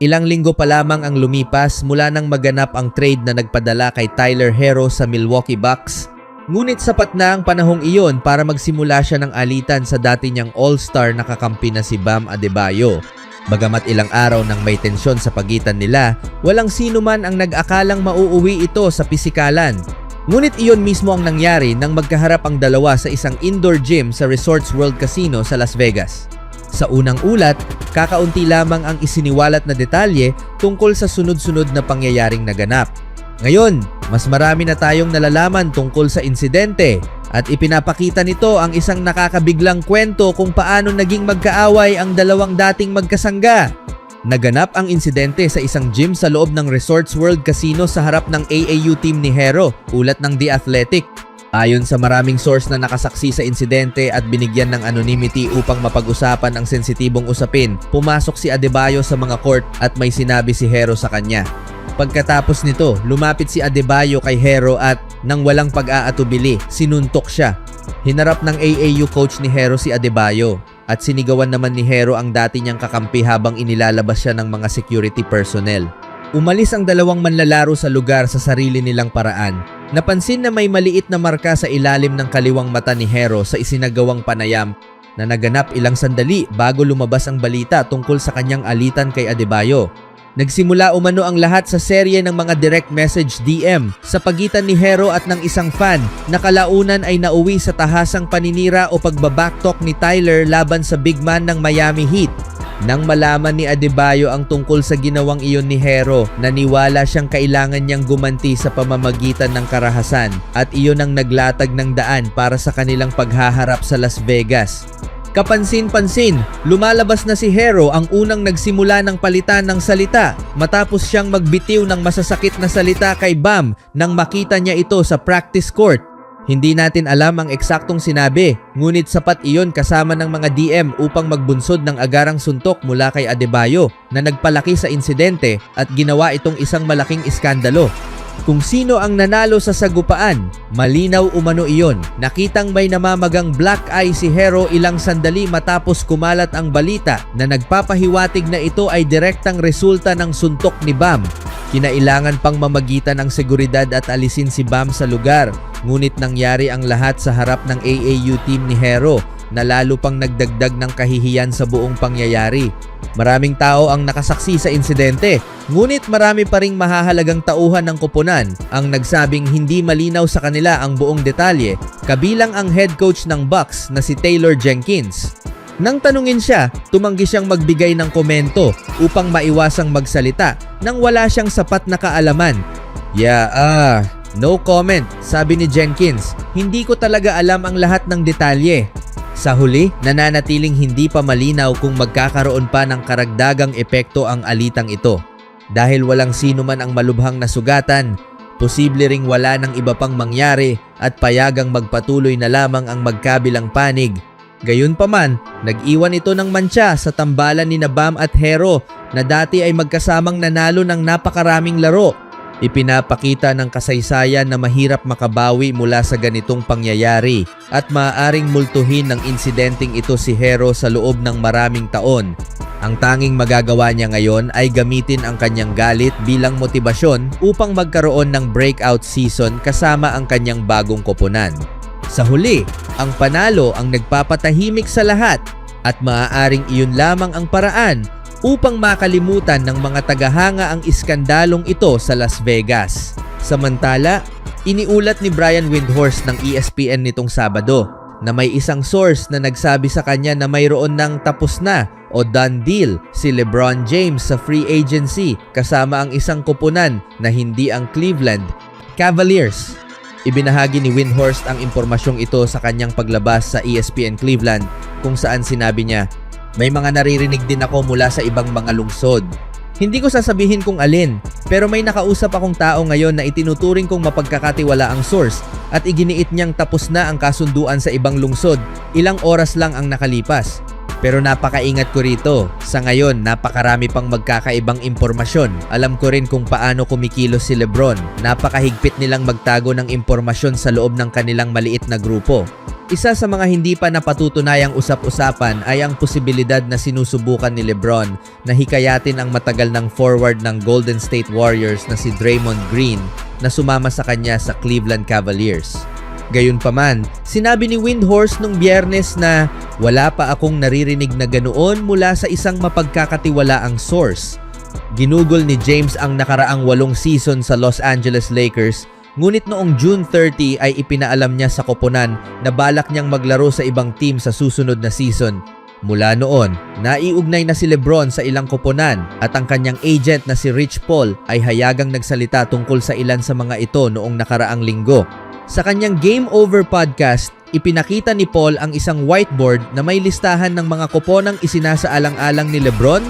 Ilang linggo pa lamang ang lumipas mula nang maganap ang trade na nagpadala kay Tyler Herro sa Milwaukee Bucks. Ngunit sapat na ang panahong iyon para magsimula siya ng alitan sa dati niyang all-star na kakampi na si Bam Adebayo. Bagamat ilang araw nang may tensyon sa pagitan nila, walang sino man ang nag-akalang mauuwi ito sa pisikalan. Ngunit iyon mismo ang nangyari nang magkaharap ang dalawa sa isang indoor gym sa Resorts World Casino sa Las Vegas. Sa unang ulat, kakaunti lamang ang isiniwalat na detalye tungkol sa sunod-sunod na pangyayaring naganap. Ngayon, mas marami na tayong nalalaman tungkol sa insidente at ipinapakita nito ang isang nakakabiglang kwento kung paano naging magkaaway ang dalawang dating magkasangga. Naganap ang insidente sa isang gym sa loob ng Resorts World Casino sa harap ng AAU team ni Herro, ulat ng The Athletic. Ayon sa maraming source na nakasaksi sa insidente at binigyan ng anonymity upang mapag-usapan ang sensitibong usapin, pumasok si Adebayo sa mga court at may sinabi si Herro sa kanya. Pagkatapos nito, lumapit si Adebayo kay Herro at nang walang pag-aatubili, sinuntok siya. Hinarap ng AAU coach ni Herro si Adebayo at sinigawan naman ni Herro ang dati niyang kakampi habang inilalabas siya ng mga security personnel. Umalis ang dalawang manlalaro sa lugar sa sarili nilang paraan. Napansin na may maliit na marka sa ilalim ng kaliwang mata ni Herro sa isinagawang panayam na naganap ilang sandali bago lumabas ang balita tungkol sa kanyang alitan kay Adebayo. Nagsimula umano ang lahat sa serye ng mga direct message DM sa pagitan ni Herro at ng isang fan na kalaunan ay nauwi sa tahasang paninira o pagbabacktalk ni Tyler laban sa big man ng Miami Heat. Nang malaman ni Adebayo ang tungkol sa ginawang iyon ni Herro, naniwala siyang kailangan niyang gumanti sa pamamagitan ng karahasan at iyon ang naglatag ng daan para sa kanilang paghaharap sa Las Vegas. Kapansin-pansin, lumalabas na si Herro ang unang nagsimula ng palitan ng salita matapos siyang magbitiw ng masasakit na salita kay Bam nang makita niya ito sa practice court. Hindi natin alam ang eksaktong sinabi, ngunit sapat iyon kasama ng mga DM upang magbunsod ng agarang suntok mula kay Adebayo na nagpalaki sa insidente at ginawa itong isang malaking iskandalo. Kung sino ang nanalo sa sagupaan, malinaw umano iyon. Nakitang may namamagang black eye si Herro ilang sandali matapos kumalat ang balita na nagpapahiwatig na ito ay direktang resulta ng suntok ni Bam. Kinailangan pang mamagitan ng seguridad at alisin si Bam sa lugar, ngunit nangyari ang lahat sa harap ng AAU team ni Herro na lalo pang nagdagdag ng kahihiyan sa buong pangyayari. Maraming tao ang nakasaksi sa insidente, ngunit marami pa ring mahahalagang tauhan ng koponan ang nagsabing hindi malinaw sa kanila ang buong detalye, kabilang ang head coach ng Bucks na si Taylor Jenkins. Nang tanungin siya, tumanggi siyang magbigay ng komento upang maiwasang magsalita nang wala siyang sapat na kaalaman. No comment, sabi ni Jenkins. Hindi ko talaga alam ang lahat ng detalye. Sa huli, nananatiling hindi pa malinaw kung magkakaroon pa ng karagdagang epekto ang alitang ito. Dahil walang sino man ang malubhang nasugatan, posible ring wala ng iba pang mangyari at payagang magpatuloy na lamang ang magkabilang panig. Gayunpaman, nag-iwan ito ng mantsa sa tambalan ni Bam at Herro na dati ay magkasamang nanalo ng napakaraming laro. Ipinapakita ng kasaysayan na mahirap makabawi mula sa ganitong pangyayari at maaaring multuhin ng insidenteng ito si Herro sa loob ng maraming taon. Ang tanging magagawa niya ngayon ay gamitin ang kanyang galit bilang motibasyon upang magkaroon ng breakout season kasama ang kanyang bagong koponan. Sa huli, ang panalo ang nagpapatahimik sa lahat at maaaring iyon lamang ang paraan upang makalimutan ng mga tagahanga ang iskandalong ito sa Las Vegas. Samantala, iniulat ni Brian Windhorst ng ESPN nitong Sabado na may isang source na nagsabi sa kanya na mayroon ng tapos na o done deal si LeBron James sa free agency kasama ang isang koponan na hindi ang Cleveland Cavaliers. Ibinahagi ni Windhorst ang impormasyong ito sa kanyang paglabas sa ESPN Cleveland kung saan sinabi niya, "May mga naririnig din ako mula sa ibang mga lungsod. Hindi ko sasabihin kung alin, pero may nakausap akong tao ngayon na itinuturing kong mapagkakatiwala ang source at iginiit niyang tapos na ang kasunduan sa ibang lungsod, ilang oras lang ang nakalipas. Pero napakaingat ko rito. Sa ngayon, napakarami pang magkakaibang impormasyon. Alam ko rin kung paano kumikilos si Lebron. Napakahigpit nilang magtago ng impormasyon sa loob ng kanilang maliit na grupo. Isa sa mga hindi pa napatutunayang usap-usapan ay ang posibilidad na sinusubukan ni Lebron na hikayatin ang matagal ng forward ng Golden State Warriors na si Draymond Green na sumama sa kanya sa Cleveland Cavaliers. Gayunpaman, sinabi ni Windhorst nung Biyernes na wala pa akong naririnig na ganoon mula sa isang mapagkakatiwalaang source. Ginugol ni James ang nakaraang 8 season sa Los Angeles Lakers, ngunit noong June 30 ay ipinaalam niya sa koponan na balak niyang maglaro sa ibang team sa susunod na season. Mula noon, naiugnay na si Lebron sa ilang koponan at ang kanyang agent na si Rich Paul ay hayagang nagsalita tungkol sa ilan sa mga ito noong nakaraang linggo. Sa kanyang Game Over podcast, ipinakita ni Paul ang isang whiteboard na may listahan ng mga koponang isinasaalang-alang ni Lebron: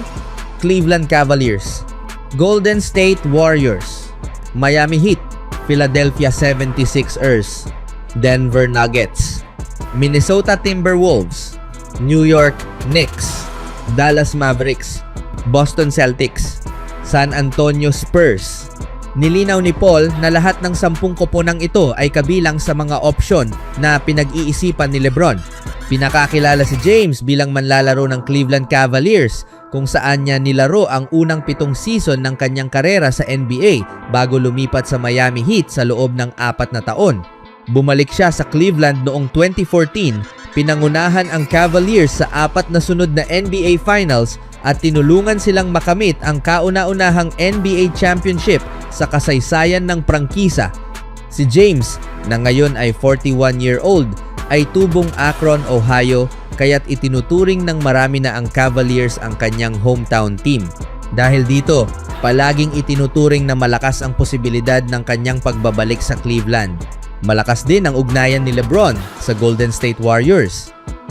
Cleveland Cavaliers, Golden State Warriors, Miami Heat, Philadelphia 76ers, Denver Nuggets, Minnesota Timberwolves, New York Knicks, Dallas Mavericks, Boston Celtics, San Antonio Spurs. Nilinaw ni Paul na lahat ng 10 koponang ito ay kabilang sa mga opsyon na pinag-iisipan ni Lebron. Pinakakilala si James bilang manlalaro ng Cleveland Cavaliers kung saan niya nilaro ang unang 7 season ng kanyang karera sa NBA bago lumipat sa Miami Heat sa loob ng 4 na taon. Bumalik siya sa Cleveland noong 2014, pinangunahan ang Cavaliers sa 4 na sunod na NBA Finals at tinulungan silang makamit ang kauna-unahang NBA Championship sa kasaysayan ng prangkisa. Si James, na ngayon ay 41-year-old, ay tubong Akron, Ohio, kaya't itinuturing ng marami na ang Cavaliers ang kanyang hometown team. Dahil dito, palaging itinuturing na malakas ang posibilidad ng kanyang pagbabalik sa Cleveland. Malakas din ang ugnayan ni Lebron sa Golden State Warriors.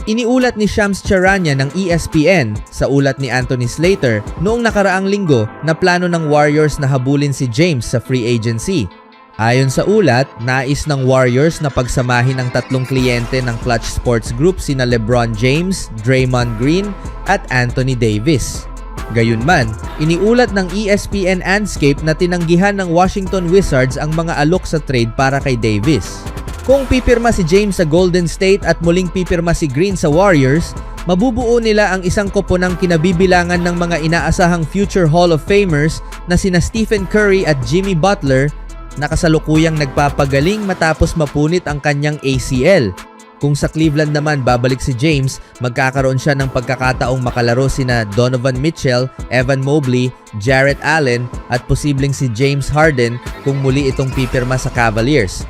Iniulat ni Shams Charania ng ESPN sa ulat ni Anthony Slater noong nakaraang linggo na plano ng Warriors na habulin si James sa free agency. Ayon sa ulat, nais ng Warriors na pagsamahin ang 3 kliyente ng Clutch Sports Group sina LeBron James, Draymond Green at Anthony Davis. Gayunman, iniulat ng ESPN Andscape na tinanggihan ng Washington Wizards ang mga alok sa trade para kay Davis. Kung pipirma si James sa Golden State at muling pipirma si Green sa Warriors, mabubuo nila ang isang koponang kinabibilangan ng mga inaasahang future Hall of Famers na sina Stephen Curry at Jimmy Butler na kasalukuyang nagpapagaling matapos mapunit ang kanyang ACL. Kung sa Cleveland naman babalik si James, magkakaroon siya ng pagkakataong makalaro sina Donovan Mitchell, Evan Mobley, Jarrett Allen at posibleng si James Harden kung muli itong pipirma sa Cavaliers.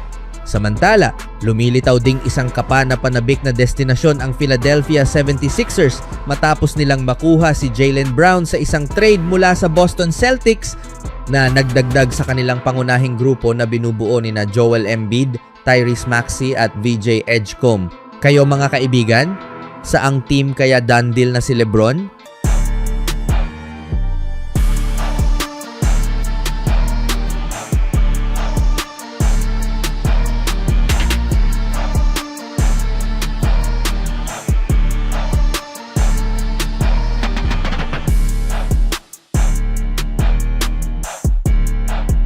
Samantala, lumilitaw ding isang kapa na panabik na destinasyon ang Philadelphia 76ers matapos nilang makuha si Jaylen Brown sa isang trade mula sa Boston Celtics na nagdagdag sa kanilang pangunahing grupo na binubuo nina Joel Embiid, Tyrese Maxey at VJ Edgecombe. Kayo mga kaibigan, saang team kaya done deal na si Lebron?